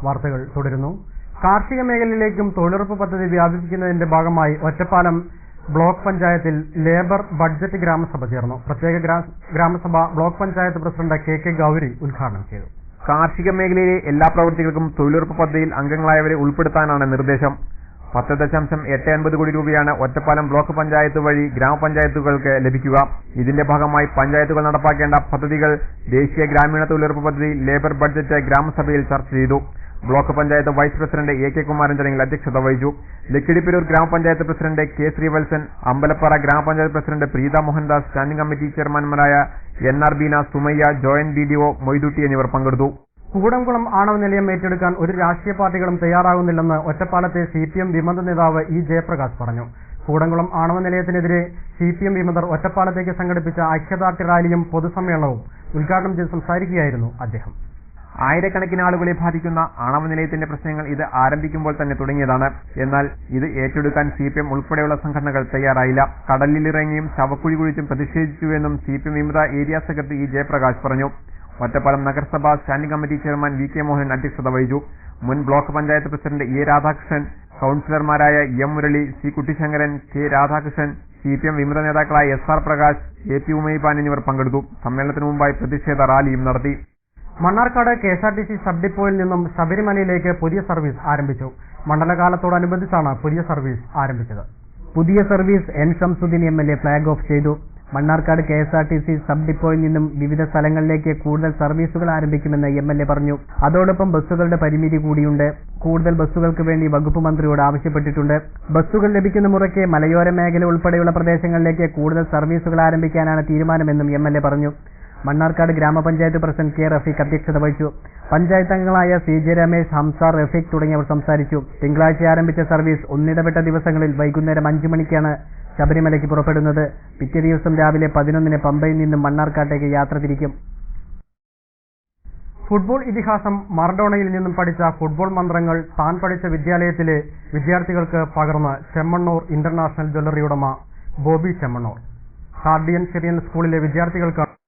വാർത്തകൾ തുടരുന്നു. കാർഷിക മേഖലയിലേക്കും തൊഴിലുറപ്പ് പദ്ധതി വ്യാപിപ്പിക്കുന്നതിന്റെ ഭാഗമായി ഒറ്റപ്പാലം ബ്ലോക്ക് പഞ്ചായത്തിൽ ലേബർ ബഡ്ജറ്റ് ഗ്രാമസഭ ചേർന്നു. പ്രത്യേക grama sabha block panchayat president KK Gowri ഉദ്ഘാടനം ചെയ്തു. കാർഷിക മേഖലയിലെ എല്ലാ പ്രവൃത്തികൾക്കും തൊഴിലുറപ്പ് പദ്ധതിയിൽ അംഗങ്ങളായവരെ ഉൾപ്പെടുത്താനാണ് നിർദ്ദേശം. 10.89 കോടി രൂപയാണ് ഒറ്റപ്പാലം ബ്ലോക്ക് പഞ്ചായത്ത് വഴി ഗ്രാമപഞ്ചായത്തുകൾക്ക് ലഭിക്കുക. ഇതിന്റെ ഭാഗമായി പഞ്ചായത്തുകൾ നടപ്പാക്കേണ്ട പദ്ധതികൾ ദേശീയ ഗ്രാമീണ തൊഴിലുറപ്പ് പദ്ധതി ലേബർ ബഡ്ജറ്റ് ഗ്രാമസഭയിൽ ചർച്ച ചെയ്തു. Block panchayat vice president AK Kumaran ചടങ്ങിൽ അധ്യക്ഷത വഹിച്ചു. ലക്കിടിപ്പരൂർ ഗ്രാമപഞ്ചായത്ത് president K Sreevalsan, Ambalappara grama panchayat president Preetha Mohandas, standing committee ചെയർമാൻമാരായ NR Beena, Sumayya, joint BDO Moythutty എന്നിവർ പങ്കെടുത്തു. കൂടംകുളം ആണവ നിലയം ഏറ്റെടുക്കാൻ ഒരു രാഷ്ട്രീയ പാർട്ടികളും തയ്യാറാകുന്നില്ലെന്ന് ഒറ്റപ്പാലത്തെ CPM വിമത നേതാവ് E ജയപ്രകാശ് പറഞ്ഞു. കൂടംകുളം ആണവ നിലയത്തിനെതിരെ CPM വിമതർ ഒറ്റപ്പാലത്തേക്ക് സംഘടിപ്പിച്ച ഐക്യദാർഢ്യ റാലിയും പൊതുസമ്മേളനവും ഉദ്ഘാടനം ചെയ്ത് സംസാരിക്കുകയായിരുന്നു അദ്ദേഹം. ആയിരക്കണക്കിന് ആളുകളെ ബാധിക്കുന്ന ആണവ നിലയത്തിന്റെ പ്രശ്നങ്ങൾ ഇത് ആരംഭിക്കുമ്പോൾ തന്നെ തുടങ്ങിയതാണ്. എന്നാൽ ഇത് ഏറ്റെടുക്കാൻ CPM ഉൾപ്പെടെയുള്ള സംഘടനകൾ തയ്യാറായില്ല. കടലിലിറങ്ങിയും ശവക്കുഴി കുഴിച്ചും പ്രതിഷേധിച്ചുവെന്നും CPM വിമത ഏരിയ സെക്രട്ടറി E ജയപ്രകാശ് പറഞ്ഞു. ഒറ്റപ്പാലം നഗരസഭ standing committee chairman VK Mohan അധ്യക്ഷത വഹിച്ചു. മുൻ block panchayat president A Radhakrishnan, കൌൺസിലർമാരായ M Murali, C Kuttisankaran, K Radhakrishnan, CPM വിമത നേതാക്കളായ SR പ്രകാശ്, AP ഉമൈപാൻ എന്നിവർ പങ്കെടുത്തു. സമ്മേളനത്തിനു മുമ്പായി പ്രതിഷേധ റാലിയും നടത്തി. മണ്ണാർക്കാട് KSRTC സബ് ഡിപ്പോയിൽ നിന്നും ശബരിമലയിലേക്ക് പുതിയ സർവീസ് ആരംഭിച്ചു. മണ്ഡലകാലത്തോടനുബന്ധിച്ചാണ് പുതിയ സർവീസ് ആരംഭിച്ചത്. പുതിയ service N Shamsudheen MLA flag off ചെയ്തു. മണ്ണാർക്കാട് KSRTC സബ് ഡിപ്പോയിൽ നിന്നും വിവിധ സ്ഥലങ്ങളിലേക്ക് കൂടുതൽ സർവീസുകൾ ആരംഭിക്കുമെന്ന് MLA പറഞ്ഞു. അതോടൊപ്പം ബസ്സുകളുടെ പരിമിതി കൂടിയുണ്ട്. കൂടുതൽ ബസ്സുകൾക്ക് വേണ്ടി വകുപ്പ് മന്ത്രിയോട് ആവശ്യപ്പെട്ടിട്ടുണ്ട്. ബസ്സുകൾ ലഭിക്കുന്ന മുറയ്ക്ക് മലയോര മേഖല ഉൾപ്പെടെയുള്ള പ്രദേശങ്ങളിലേക്ക് കൂടുതൽ സർവീസുകൾ ആരംഭിക്കാനാണ് തീരുമാനമെന്നും MLA പറഞ്ഞു. മണ്ണാർക്കാട് ഗ്രാമപഞ്ചായത്ത് പ്രസിഡന്റ് K റഫീഖ് അധ്യക്ഷത വഹിച്ചു. പഞ്ചായത്ത് അംഗങ്ങളായ CJ രമേശ്, ഹംസ, റഫീഖ് തുടങ്ങിയവർ സംസാരിച്ചു. തിങ്കളാഴ്ച ആരംഭിച്ച സർവീസ് ഒന്നിടവിട്ട ദിവസങ്ങളിൽ വൈകുന്നേരം 5 മണിക്കാണ് ശബരിമലയ്ക്ക് പുറപ്പെടുന്നത്. പിറ്റേ ദിവസം രാവിലെ 11-ന് പമ്പയിൽ നിന്നും മണ്ണാർക്കാട്ടേക്ക് യാത്ര തിരിക്കും. ഫുട്ബോൾ ഇതിഹാസം മറഡോണയിൽ നിന്നും പഠിച്ച ഫുട്ബോൾ മന്ത്രങ്ങൾ താൻ പഠിച്ച വിദ്യാലയത്തിലെ വിദ്യാർത്ഥികൾക്ക് പകർന്ന് ചെമ്മണ്ണൂർ ഇന്റർനാഷണൽ ജ്വല്ലറി ഉടമ ബോബി ചെമ്മണ്ണൂർ. കാർഡിയൻ ചെറിയൻ സ്കൂളിലെ വിദ്യാർത്ഥികൾക്കാണ്